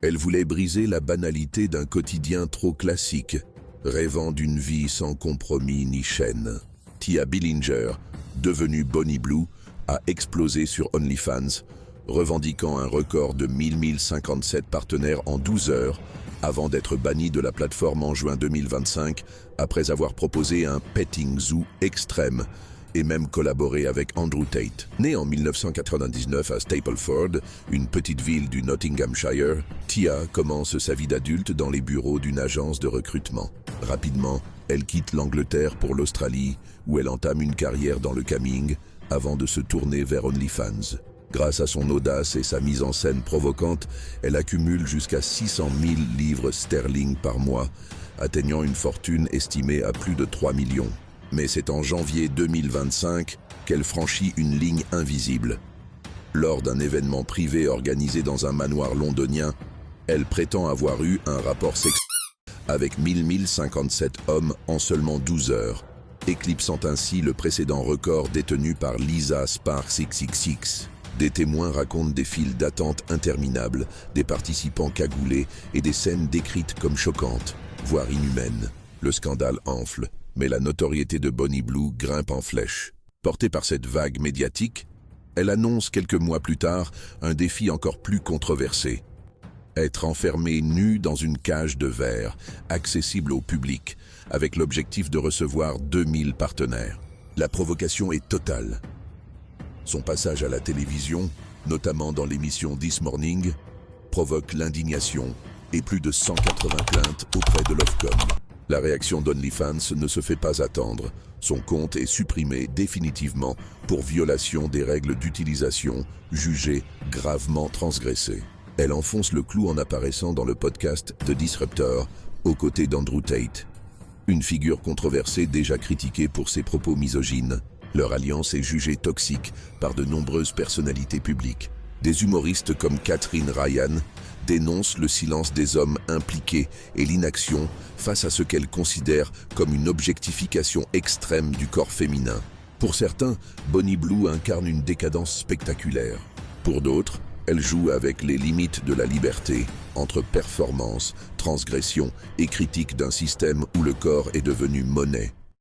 Elle voulait briser la banalité d'un quotidien trop classique, rêvant d'une vie sans compromis ni chaîne. Tia Billinger, devenue Bonnie Blue, a explosé sur OnlyFans, revendiquant un record de 1057 partenaires en 12 heures, avant d'être bannie de la plateforme en juin 2025, après avoir proposé un petting zoo extrême, et même collaboré avec Andrew Tate. Née en 1999 à Stapleford, une petite ville du Nottinghamshire, Tia commence sa vie d'adulte dans les bureaux d'une agence de recrutement. Rapidement, elle quitte l'Angleterre pour l'Australie, où elle entame une carrière dans le camming, avant de se tourner vers OnlyFans. Grâce à son audace et sa mise en scène provocante, elle accumule jusqu'à 600 000 livres sterling par mois, atteignant une fortune estimée à plus de 3 millions. Mais c'est en janvier 2025 qu'elle franchit une ligne invisible. Lors d'un événement privé organisé dans un manoir londonien, elle prétend avoir eu un rapport sexuel avec 1057 hommes en seulement 12 heures, éclipsant ainsi le précédent record détenu par Lisa Sparks XXX. Des témoins racontent des files d'attente interminables, des participants cagoulés et des scènes décrites comme choquantes, voire inhumaines. Le scandale enfle, mais la notoriété de Bonnie Blue grimpe en flèche. Portée par cette vague médiatique, elle annonce quelques mois plus tard un défi encore plus controversé. Être enfermée nue dans une cage de verre, accessible au public, avec l'objectif de recevoir 2000 partenaires. La provocation est totale. Son passage à la télévision, notamment dans l'émission This Morning, provoque l'indignation et plus de 180 plaintes auprès de l'Ofcom. La réaction d'OnlyFans ne se fait pas attendre. Son compte est supprimé définitivement pour violation des règles d'utilisation jugées gravement transgressées. Elle enfonce le clou en apparaissant dans le podcast The Disruptor aux côtés d'Andrew Tate, une figure controversée déjà critiquée pour ses propos misogynes. Leur alliance est jugée toxique par de nombreuses personnalités publiques. Des humoristes comme Catherine Ryan dénoncent le silence des hommes impliqués et l'inaction face à ce qu'elles considèrent comme une objectification extrême du corps féminin. Pour certains, Bonnie Blue incarne une décadence spectaculaire. Pour d'autres, elle joue avec les limites de la liberté, entre performance, transgression et critique d'un système où le corps est devenu monnaie.